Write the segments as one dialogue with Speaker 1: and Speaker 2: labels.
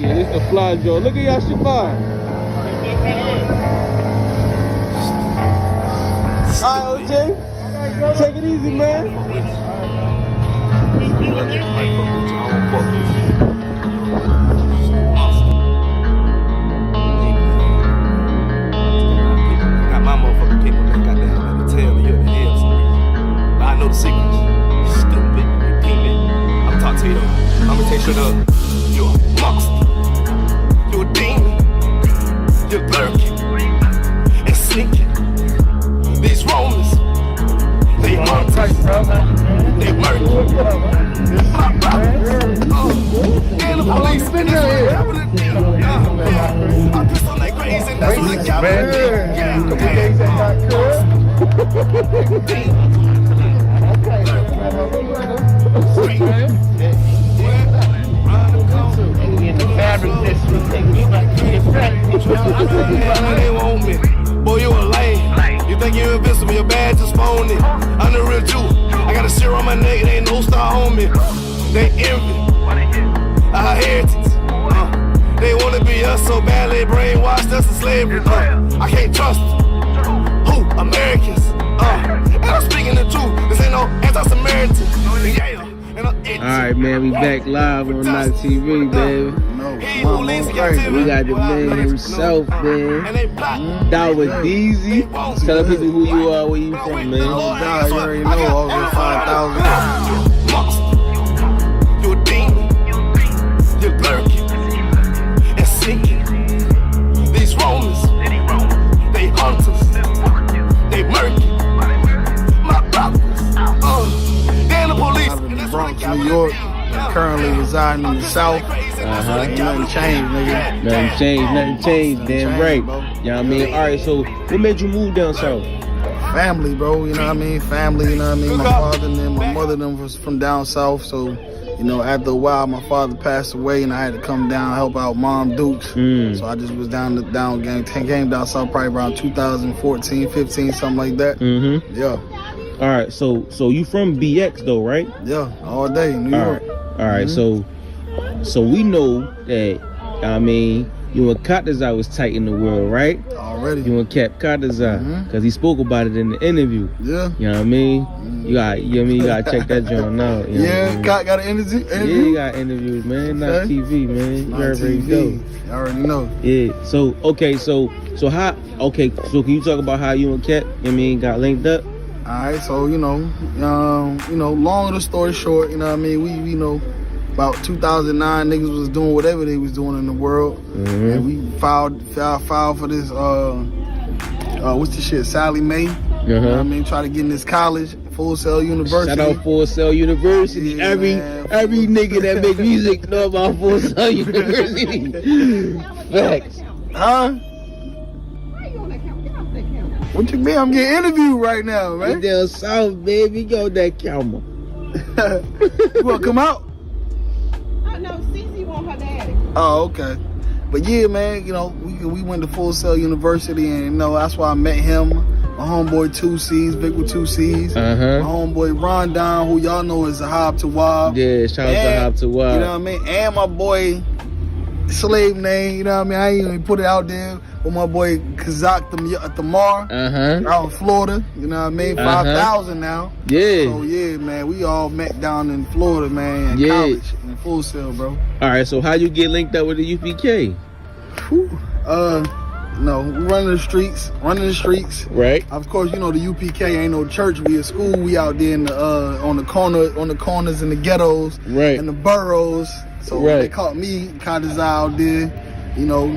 Speaker 1: Yeah, this the fly Joe. Look at y'all Shabbat. Alright, OJ. Take it easy, man.
Speaker 2: Got my motherfucking people that got down at the tail of your head for some reason. But I know the secrets. Stupid, repeating. I'm talking to you though. I'ma take you to you're a monster. You're a demon. You're lurking and sneaking. These Romans, they hunters. They work. And the police been there. I pissed on that crazy. That's what I got. They want me. Boy, you a lame. You think you're invincible, your badge is phony. I'm the real Jew. I got a sear on my neck, they ain't no star on me. They envy our heritage. They wanna be us so bad, they brainwashed us in slavery. I can't trust who? Americans. And I'm speaking the truth. This ain't no anti-Samaritan.
Speaker 1: Alright, man, we back live on Knock TV, baby. We got the man himself, man. Dawada. Tell people who you are, where you from, man.
Speaker 3: You already know, over 5,000.
Speaker 2: You're a demon. You're lurking and sinking. These Romans, they hunters. They murky. My brothers. They're the police.
Speaker 3: I live in the Bronx, New York. Currently residing in the South. Nothing changed, nigga.
Speaker 1: Nothing changed, damn right. You know what I mean? Alright, so what made you move down south?
Speaker 3: Family, bro, you know what I mean? Family, you know what I mean? My father and them, my mother and them was from down south, so, you know, after a while, my father passed away, and I had to come down, help out Mom Dukes. So I just was came down south probably around 2014, 15, something like that. Yeah.
Speaker 1: Alright, so you from BX though, right?
Speaker 3: Yeah, all day, New York.
Speaker 1: Alright, so we know that, I mean, you and Chaataza was tight in the world, right?
Speaker 3: Already.
Speaker 1: You and Chaataza, because he spoke about it in the interview.
Speaker 3: Yeah.
Speaker 1: You know what I mean? You gotta check that joint out. You know
Speaker 3: got an interview?
Speaker 1: Yeah, you got interviews, man. Not TV, man. You already know.
Speaker 3: I already know.
Speaker 1: Yeah. So can you talk about how you and Cat, got linked up?
Speaker 3: Alright, so long of the story short, you know what I mean, we know about 2009 niggas was doing whatever they was doing in the world. And we filed for this what's the shit, Sally Mae. You know what I mean, try to get in this college, Full Sail University.
Speaker 1: Shout out Full Sail University.
Speaker 3: Yeah,
Speaker 1: every nigga that make music know about Full Sail University. Facts.
Speaker 3: Huh? What you mean? I'm getting interviewed right now, man.
Speaker 1: We down south, baby. Go that camera.
Speaker 3: You wanna come out?
Speaker 4: Oh no, Cece want her daddy.
Speaker 3: Oh, okay. But yeah, man, you know, we went to Full Sail University, and you know, that's why I met him. My homeboy 2 C's, Vic with 2 C's. My homeboy Rondon, who y'all know is a I.S.U.P.K.
Speaker 1: Yeah, shout out to I.S.U.P.K.
Speaker 3: You know what I mean? And my boy, slave name, you know what I mean? I ain't even put it out there. With my boy Kazak Tamar out in Florida, you know what I mean? 5,000 now.
Speaker 1: Yeah.
Speaker 3: So yeah, man, we all met down in Florida, man, in college, in Full Sail, bro.
Speaker 1: Alright, so how you get linked up with the U.P.K?
Speaker 3: No, we running the streets.
Speaker 1: Right.
Speaker 3: Of course, you know the U.P.K. ain't no church. We a school. We out there in the on the corners in the ghettos,
Speaker 1: right,
Speaker 3: in the boroughs. So they caught me, Chaataza out there, you know.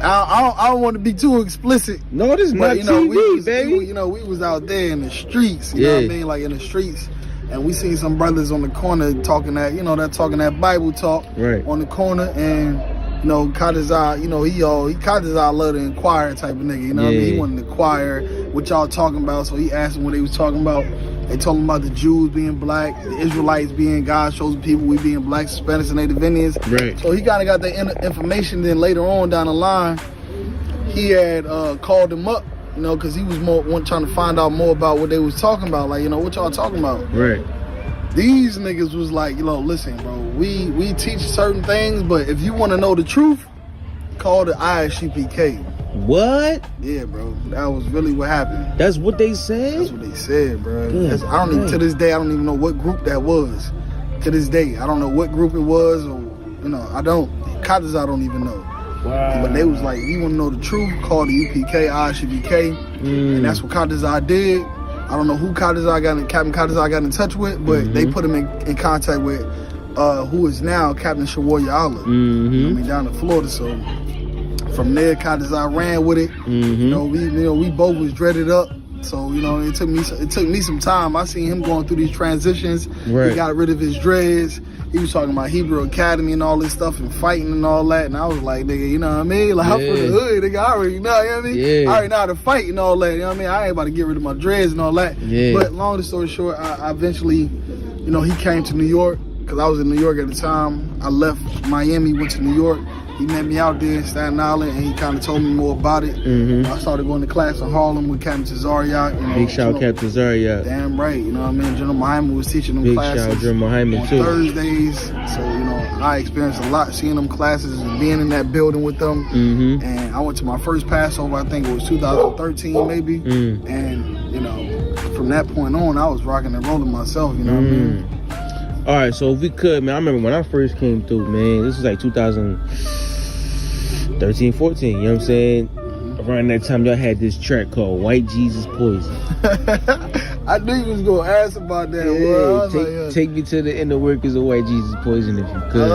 Speaker 3: I don't want to be too explicit.
Speaker 1: No, this is not TV, baby.
Speaker 3: We was out there in the streets. You know what I mean? Like in the streets. And we seen some brothers on the corner talking that Bible talk on the corner. And, you know, Chaataza, you know, Chaataza love to inquire type of nigga. You know what I mean? He wanted to inquire what y'all talking about. So he asked them what they was talking about. They told him about the Jews being black, the Israelites being God's chosen people, we being black, Hispanics, and Native Indians. Right. So he kind of got that information. Then later on down the line, he had called him up, you know, because he was trying to find out more about what they was talking about. Like, you know, what y'all talking about? Right. These niggas was like, listen, bro, we teach certain things, but if you want to know the truth, call the I.S.U.P.K.
Speaker 1: What?
Speaker 3: Yeah, bro. That was really what happened.
Speaker 1: That's what they said?
Speaker 3: That's what they said, bro.
Speaker 1: Yeah,
Speaker 3: I don't even, to this day, I don't even know what group that was. To this day, I don't know what group it was, or, I don't. Chaataza, I don't even know.
Speaker 1: Wow.
Speaker 3: But they was like, you want to know the truth, call the UPK, I.S.U.P.K. And that's what Chaataza did. I don't know who Captain Chaataza got in touch with, but they put him in contact with who is now Captain YAHANNA. Down in Florida. So from there, Chaataza ran with it. We both was dreaded up. So it took me some time. I seen him going through these transitions.
Speaker 1: Right.
Speaker 3: He got rid of his dreads. He was talking about Hebrew Academy and all this stuff and fighting and all that. And I was like, nigga, you know what I mean? Like, I'm from the hood, nigga. I already know, you know what I mean?
Speaker 1: Yeah.
Speaker 3: I already know how to fight and all that, you know what I mean? I ain't about to get rid of my dreads and all that.
Speaker 1: Yeah.
Speaker 3: But long story short, I eventually, he came to New York because I was in New York at the time. I left Miami, went to New York. He met me out there in Staten Island, and he kind of told me more about it. I started going to class in Harlem with Captain Tazariak.
Speaker 1: Big shout out Captain Tazariak.
Speaker 3: Damn right, you know what I mean? General Muhammad was teaching them classes
Speaker 1: shout out General Muhammad
Speaker 3: on
Speaker 1: too.
Speaker 3: Thursdays. So, I experienced a lot seeing them classes and being in that building with them. And I went to my first Passover, I think it was 2013 maybe. And, from that point on, I was rocking and rolling myself, you know what I mean?
Speaker 1: All right, so if we could, man, I remember when I first came through, man, this was like 2013, 14, you know what I'm saying? Around that time, y'all had this track called White Jesus Poison.
Speaker 3: I knew you was going to ask about that.
Speaker 1: Yeah, take me to the inner workers of White Jesus Poison if you could.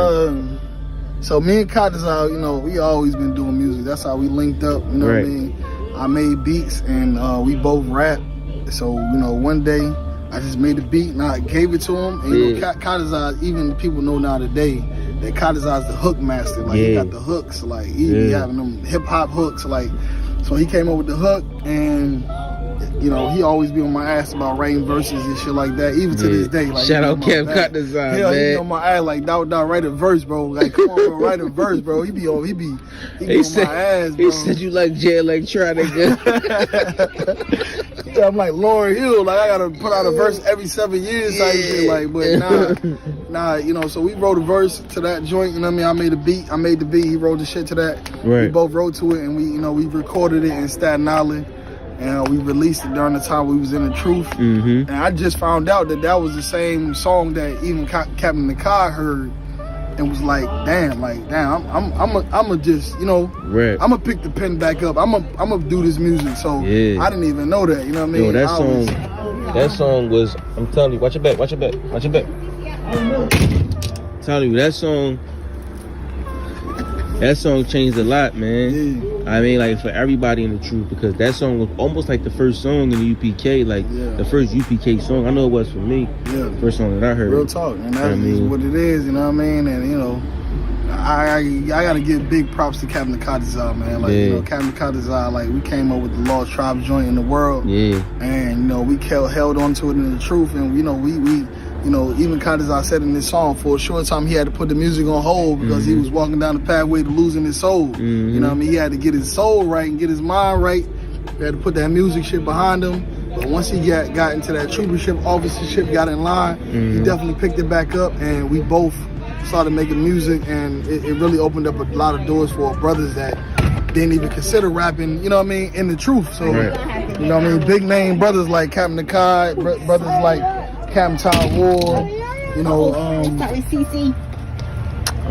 Speaker 3: So me and Chaataza, we always been doing music. That's how we linked up, you know what I mean? I made beats and we both rap. So, one day, I just made a beat and I gave it to him. And Chaataza, even people know now today that Chaataza is the hook master. Like he got the hooks, like he be having them hip hop hooks. Like, so he came up with the hook, and he always be on my ass about writing verses and shit like that. Even to this day, like
Speaker 1: shout out Chaataza, man.
Speaker 3: He be on my ass like, Dawada, write a verse, bro. Like, come on, bro, write a verse, bro. He be on my ass, bro.
Speaker 1: He said you like J Electronic.
Speaker 3: I'm like Lauryn Hill, like I gotta put out a verse every 7 years, type shit. Like, but nah, so we wrote a verse to that joint. You know what I mean? I made the beat. He wrote the shit to that.
Speaker 1: Right.
Speaker 3: We both wrote to it, and we recorded it in Staten Island, and we released it during the time we was in the Truth. And I just found out that was the same song that even Captain Nikai heard. And was like, damn, I'ma just, I'm gonna pick the pen back up. I'm gonna do this music. So I didn't even know that, you know what I mean?
Speaker 1: Yo, that song was, I'm telling you, watch your back. I'm telling you, that song changed a lot, man. I mean, like, for everybody in the Truth, because that song was almost like the first song in the UPK, like the first UPK song. I know it was for me. The first song that I heard.
Speaker 3: Real talk, and that is what it is, you know what I mean? And I gotta give big props to Captain Chaataza, man. Like, Captain Chaataza, like, we came up with the Lost Tribes joint in the world. And we held on to it in the Truth, and we even Chaataza said in this song, for a short time he had to put the music on hold because he was walking down the pathway to losing his soul. You know what I mean? He had to get his soul right and get his mind right. He had to put that music shit behind him. But once he got into that troopership, officership, got in line, he definitely picked it back up, and we both started making music, and it really opened up a lot of doors for brothers that didn't even consider rapping, you know what I mean, in the Truth. So, you know what I mean? Big name brothers like Captain Nikai, brothers like Captain Todd Ward,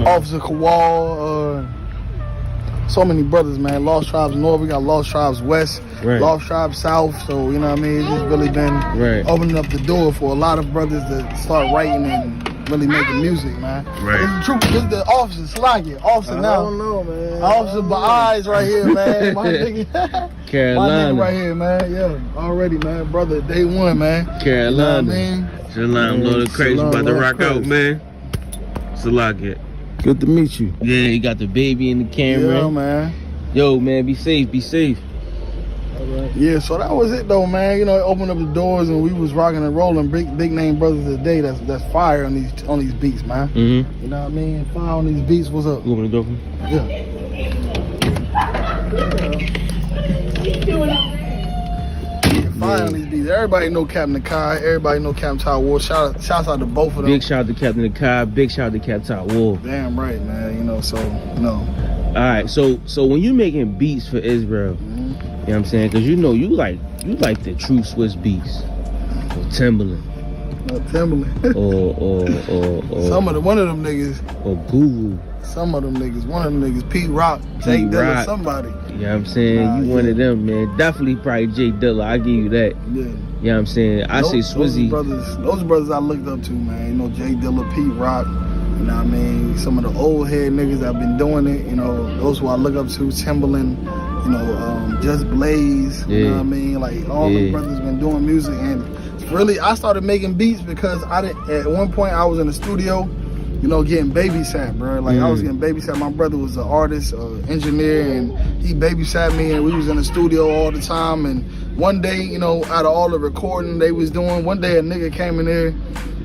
Speaker 3: Officer Kowal, so many brothers, man. Lost Tribes North, we got Lost Tribes West, Lost Tribes South. So, you know what I mean? It's just really been opening up the door for a lot of brothers to start writing and really making music, man. It's the Truth. This is the officer, Slaggy. Officer now. I don't know, man. Officer Eyes right here, man. My nigga.
Speaker 1: Carolina.
Speaker 3: My nigga right here, man. Yeah, already, man. Brother, day one, man.
Speaker 1: Carolina.
Speaker 3: You know what I mean?
Speaker 1: Shalom, Lord Christ, about to rock out, man. Salak.
Speaker 3: Good to meet you.
Speaker 1: Yeah, you got the baby in the camera.
Speaker 3: Yeah, man.
Speaker 1: Yo, man, be safe.
Speaker 3: Yeah, so that was it though, man. It opened up the doors and we was rocking and rolling. Big name brothers today. That's fire on these beats, man. You know what I mean? Fire on these beats. What's up?
Speaker 1: You want me to go for me?
Speaker 3: Yeah. fire on these beats. Everybody know Captain Kai. Everybody know Captain Ty Wolf. Shouts out to both of them.
Speaker 1: Big shout out to Captain Kai. Big shout out to Captain Ty Wolf.
Speaker 3: Damn right, man. You know, so
Speaker 1: All right, so when you making beats for Israel, you know what I'm saying? Because you know you like the true Swiss beats, or Timberland, or
Speaker 3: one of them niggas,
Speaker 1: or Guru.
Speaker 3: Some of them niggas, one of them niggas, Pete Rock, Jay Dilla, somebody.
Speaker 1: You know what I'm saying? You one of them, man. Definitely probably Jay Dilla. I give you that. Yeah. You know what I'm saying? I say Swizzy.
Speaker 3: Those brothers I looked up to, man. You know, Jay Dilla, Pete Rock. You know what I mean? Some of the old head niggas that been doing it. You know, those who I look up to, Timberland. You know, Just Blaze. You know what I mean? Like all the brothers been doing music, and really, I started making beats because at one point I was in the studio. You know, getting babysat, bro. Like, I was getting babysat. My brother was an artist, engineer, and he babysat me, and we was in the studio all the time. And one day, you know, out of all the recording they was doing, one day a nigga came in there,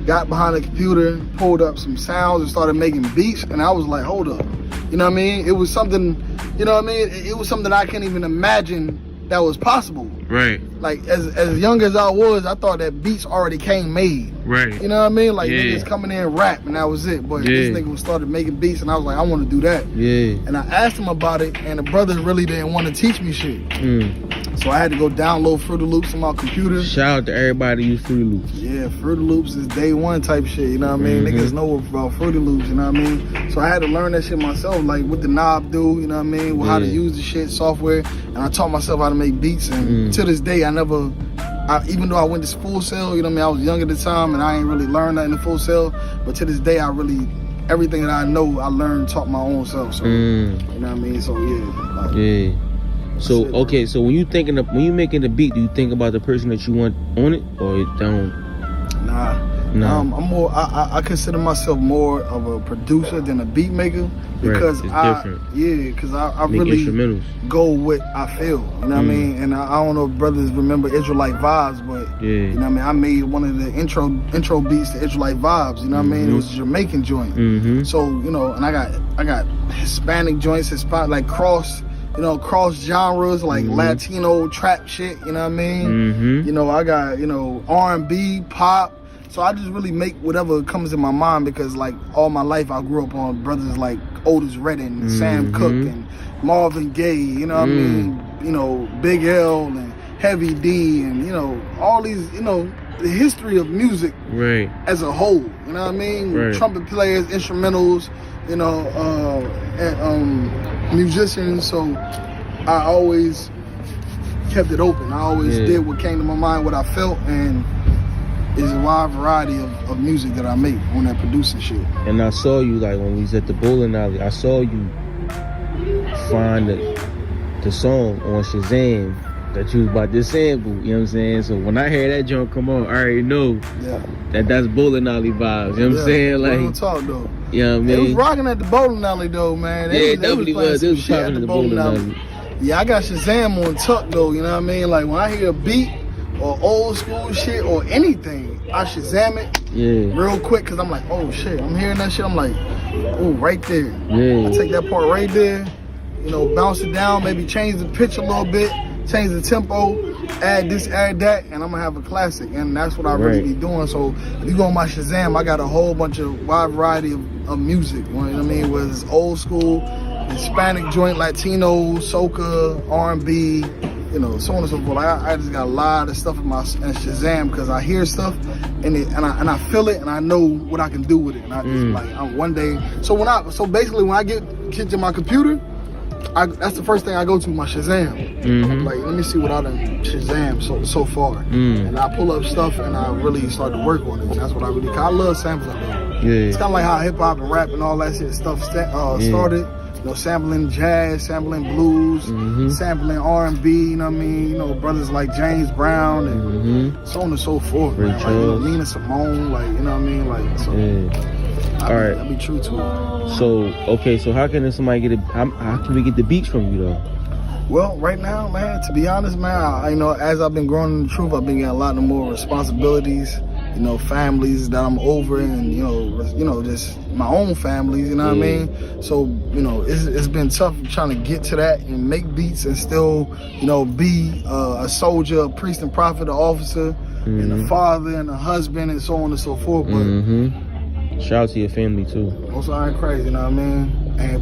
Speaker 3: got behind the computer, pulled up some sounds, and started making beats. And I was like, hold up. You know what I mean? It was something, you know what I mean? It was something I can't even imagine that was possible.
Speaker 1: Right.
Speaker 3: Like, as young as I was, I thought that beats already came made.
Speaker 1: Right.
Speaker 3: You know what I mean? Like, niggas coming in and rap, and that was it. But this nigga started making beats, and I was like, I want to do that. Yeah. And I asked him about it, and the brothers really didn't want to teach me shit. So I had to go download Fruity Loops on my computer.
Speaker 1: Shout out to everybody who use Fruity Loops.
Speaker 3: Yeah, Fruity Loops is day one type shit, you know what I mean? Niggas know about Fruity Loops, you know what I mean? So I had to learn that shit myself, like what the knob do, you know what I mean? How to use the shit, software. And I taught myself how to make beats, and to this day, even though I went to Full Sail, you know what I mean? I was young at the time, and I ain't really learned that in the Full Sail. But to this day, everything that I know, I learned, taught my own self. So, you know what I mean? So, So, okay, so when you making the beat, do you think about the person that you want on it, or you don't? Nah. I'm more. I consider myself more of a producer than a beat maker because I really go with I feel. You know what I mean? And I don't know if brothers remember Israelite Vibes, but you know what I mean. I made one of the intro beats to Israelite Vibes. You know what I mean? It was a Jamaican joint. So you know, and I got Hispanic joints, like cross genres, like Latino trap shit. You know what I mean? You know, I got R&B, pop. So I just really make whatever comes in my mind because, like, all my life I grew up on brothers like Otis Redding, Sam Cooke, and Marvin Gaye, you know what I mean? You know, Big L and Heavy D, and, you know, all these, you know, the history of music as a whole, you know what I mean? Trumpet players, instrumentals, you know, musicians. So I always kept it open. I always did what came to my mind, what I felt, and it's a wide variety of music that I make when I'm producing shit. And
Speaker 1: I saw you, like, when we was at the bowling alley, I saw you find the song on Shazam that you was about to sample, you know what I'm saying? So when I hear that joint come on, I already know that's bowling alley vibes, you know what I'm saying? Like,
Speaker 3: don't talk though.
Speaker 1: You know what I mean?
Speaker 3: They was rocking at the bowling alley though, man.
Speaker 1: It definitely was. It was popping at the bowling alley.
Speaker 3: Yeah, I got Shazam on tuck though, you know what I mean? Like, when I hear a beat or old school shit or anything, I Shazam it real quick because I'm like, oh shit, I'm hearing that shit. I'm like, oh, right there. I take that part right there, you know, bounce it down, maybe change the pitch a little bit, change the tempo, add this, add that, and I'm gonna have a classic. And that's what I really be doing. So if you go on my Shazam, I got a whole bunch of wide variety of music, you know what I mean? Whether it's old school, Hispanic joint, Latino, soca, R&B, you know, so on and so forth. I just got a lot of stuff in Shazam because I hear stuff and I feel it and I know what I can do with it. And I just like one day. So basically when I get to my computer, that's the first thing I go to, my Shazam. I'm like, let me see what I done Shazam so far. And I pull up stuff and I really start to work on it. And that's what I really. Cause I love sampling though. It's kind of like how hip hop and rap and all that shit stuff started. You know, sampling jazz, sampling blues, sampling R&B, you know what I mean? You know, brothers like James Brown and so on and so forth. Like, you know, Nina Simone, like, you know what I mean? Like, so I be true to it.
Speaker 1: So, okay, so how can somebody get how can we get the beats from you though?
Speaker 3: Well, right now, man, to be honest, man, you know, as I've been growing in the truth, I've been getting a lot more responsibilities. you know, families that I'm over, and you know, just my own families, you know what I mean? So, you know, it's been tough trying to get to that and make beats and still, you know, be a soldier, a priest and prophet, an officer, and a father and a husband and so on and so forth. But
Speaker 1: shout out to your family too.
Speaker 3: Also, I ain't crazy, you know what I mean?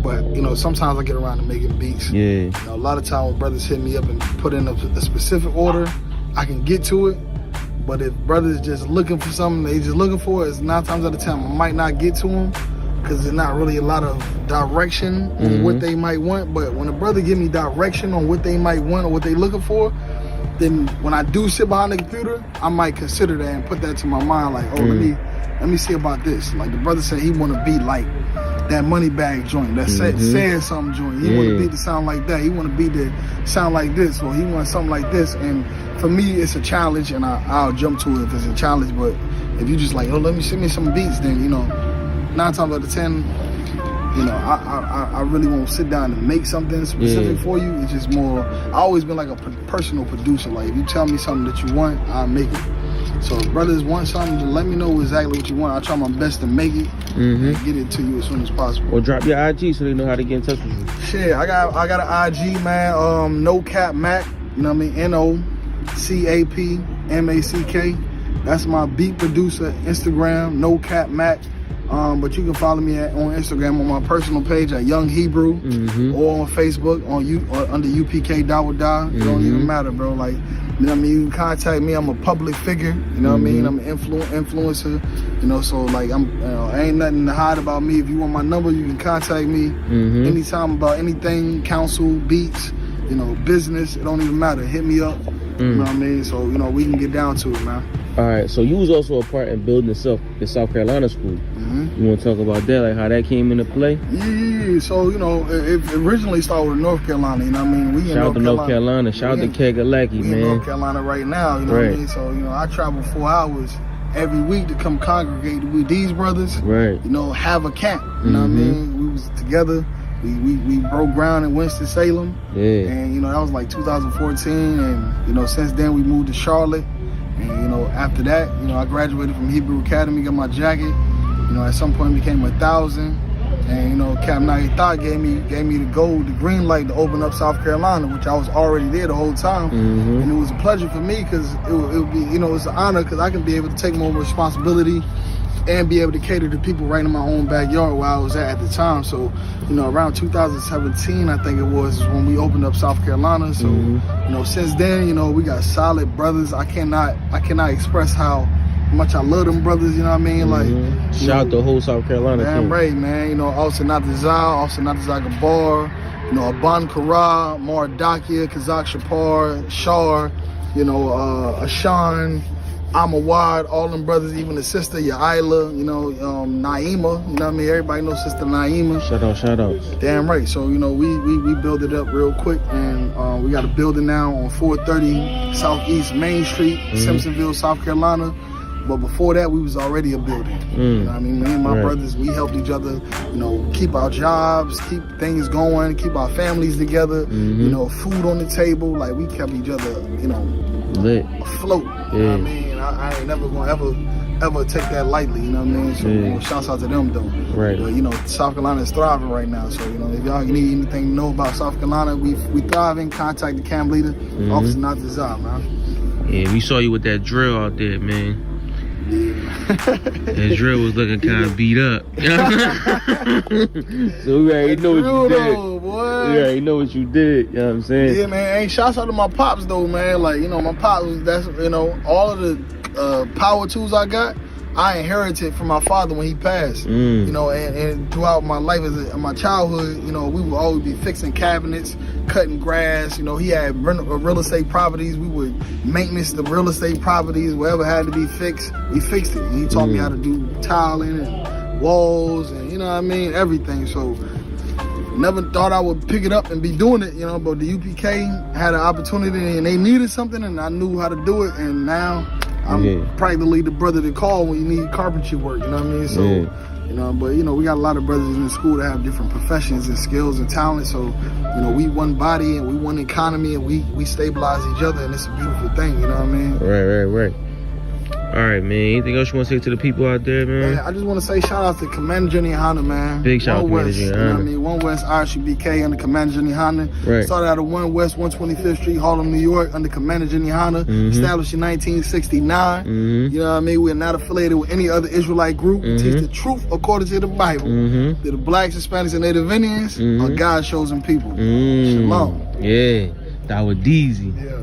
Speaker 3: But you know, sometimes I get around to making beats.
Speaker 1: Yeah.
Speaker 3: You know, a lot of times when brothers hit me up and put in a specific order, I can get to it. But if brothers just looking for something, they just looking for it, it's 9 times out of 10 I might not get to them because there's not really a lot of direction on what they might want. But when a brother give me direction on what they might want or what they looking for, then when I do sit behind the computer, I might consider that and put that to my mind, like, oh, let me see about this. Like the brother said, he want to be like that money bag joint, that saying something joint. He want to be to sound like that. He want to be to sound like this, or he wants something like this. And for me, it's a challenge, and I'll jump to it if it's a challenge. But if you just like, oh, let me send me some beats, then, you know, 9 times out of 10, you know, I really won't sit down and make something specific for you. It's just more, I always been like a personal producer. Like, if you tell me something that you want, I'll make it. So if brothers want something, just let me know exactly what you want. I'll try my best to make it and get it to you as soon as possible.
Speaker 1: Or drop your IG so they know how to get in touch with you.
Speaker 3: Shit, I got an IG, man. No Cap Mac, you know what I mean? NOCAPMACK. That's my beat producer Instagram, No Cap Mac. But you can follow me on Instagram on my personal page at Young Hebrew, or on Facebook or under UPK Dawada. It don't even matter, bro. Like, you know what I mean? You can contact me. I'm a public figure. You know what I mean? I'm an influencer. You know, so like ain't nothing to hide about me. If you want my number, you can contact me anytime about anything, counsel, beats, you know, business. It don't even matter. Hit me up. You know what I mean? So, you know, we can get down to it, man.
Speaker 1: All right, so you was also a part in building the South Carolina school. You want to talk about that, like how that came into play?
Speaker 3: Yeah. So, you know, it originally started with North Carolina, you know what I mean? We in
Speaker 1: Shout out to North Carolina. Shout out to Kegalaki, man.
Speaker 3: We in North Carolina right now, you know what I mean? So, you know, I travel 4 hours every week to come congregate with these brothers. Right. You know, have a camp, you know what I mean? We was together. We broke ground in Winston-Salem. Yeah. And, you know, that was like 2014. And, you know, since then we moved to Charlotte. And, you know, after that, you know, I graduated from Hebrew Academy, got my jacket. You know, at some point became 1,000. And, you know, Captain I.S.U.P.K gave me the green light to open up South Carolina, which I was already there the whole time. And it was a pleasure for me because it would be, you know, it's an honor because I can be able to take more responsibility and be able to cater to people right in my own backyard where I was at the time. So, you know, around 2017, I think it was, is when we opened up South Carolina. So, you know, since then, you know, we got solid brothers. I cannot express how much I love them brothers, you know what I mean? Like,
Speaker 1: shout out the whole South Carolina
Speaker 3: team. Right, man. You know, also Chaataza, Gabar, you know, Aban Kara, Mar Dakia, Kazak Shapar, Shar, you know, Ashan, Amawad, all them brothers, even the sister, Yaila, you know, Naima, you know what I mean? Everybody knows Sister Naima. Shout out. Damn right. So, you know, we built it up real quick, and we got a building now on 430 Southeast Main Street, Simpsonville, South Carolina. But before that, we was already a building. You know what I mean? Me and my brothers, we helped each other, you know, keep our jobs, keep things going, keep our families together, you know, food on the table. Like, we kept each other, you know, lit, afloat. You know what I mean? I ain't never gonna ever take that lightly, you know what I mean? So, you know, shouts out to them, though. Right. But, you know, South Carolina is thriving right now. So, you know, if y'all need anything to know about South Carolina, we thriving. Contact the camp leader, Officer Chaataza, man. Yeah, we saw you with that drill out there, man. That drill was looking kind of beat up. So we already know what you did. We already know what you did, you know what I'm saying? Yeah, man. Hey, shouts out to my pops, though, man. Like, you know, my pops, that's, you know, all of the power tools I got, I inherited from my father when he passed. You know, and throughout my life, my childhood, you know, we would always be fixing cabinets, cutting grass. You know, he had real estate properties. We would maintenance the real estate properties. Whatever had to be fixed, we fixed it. And he taught me how to do tiling and walls and, you know what I mean, everything. So never thought I would pick it up and be doing it, you know, but the UPK had an opportunity and they needed something and I knew how to do it, and now I'm practically the brother to call when you need carpentry work, you know what I mean? So, you know, but, you know, we got a lot of brothers in the school that have different professions and skills and talents. So, you know, we one body and we one economy and we stabilize each other, and it's a beautiful thing, you know what I mean? Right.
Speaker 1: All right, man. Anything else you want to say to the people out there, man?
Speaker 3: I just want to say shout out to Commander Jenny YAHANNA, man.
Speaker 1: Big shout out to Commander Jenny YAHANNA.
Speaker 3: You know what I mean? 1 West I.S.U.P.K. under Commander Jenny YAHANNA.
Speaker 1: Right.
Speaker 3: Started out of 1 West 125th Street, Harlem, New York, under Commander Jenny YAHANNA. Established in 1969. You know what I mean? We're not affiliated with any other Israelite group. We teach the truth according to the Bible. That the blacks, Hispanics, and Native Indians are God's chosen people. Shalom.
Speaker 1: Yeah. Dawada.
Speaker 3: Yeah.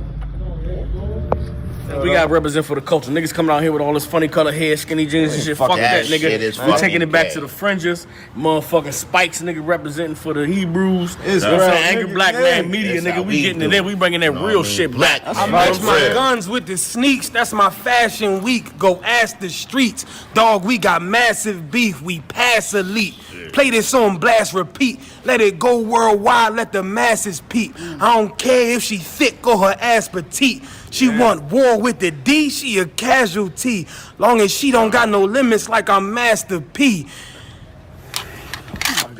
Speaker 5: We got to represent for the culture. Niggas coming out here with all this funny color hair, skinny jeans and shit. Fuck that, nigga. We taking it back to the fringes. Motherfucking Spikes, nigga, representing for the Hebrews. You know what I'm saying? Angry Black Man Media, nigga. We getting it in. We bringing that real shit back.
Speaker 6: I match my guns with the sneaks. That's my fashion week. Go ask the streets. Dog, we got massive beef. We pass elite. Play this on blast, repeat. Let it go worldwide. Let the masses peep. I don't care if she thick or her ass petite. She want war with the D, she a casualty. Long as she don't got no limits like I'm Master P.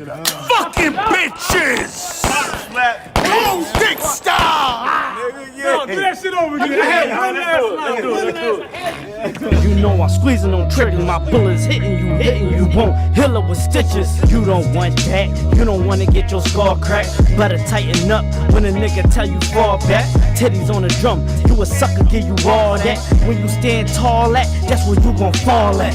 Speaker 6: Fucking bitches! Boom, dick style!
Speaker 7: No, do that shit over again. I had one last.
Speaker 8: You know I'm squeezing on triggers, my bullets hitting you won't heal it with stitches. You don't want that, you don't wanna get your skull cracked. Better tighten up when a nigga tell you fall back. Titties on the drum, you a sucker, give you all that. When you stand tall at, that's where you gon' fall at.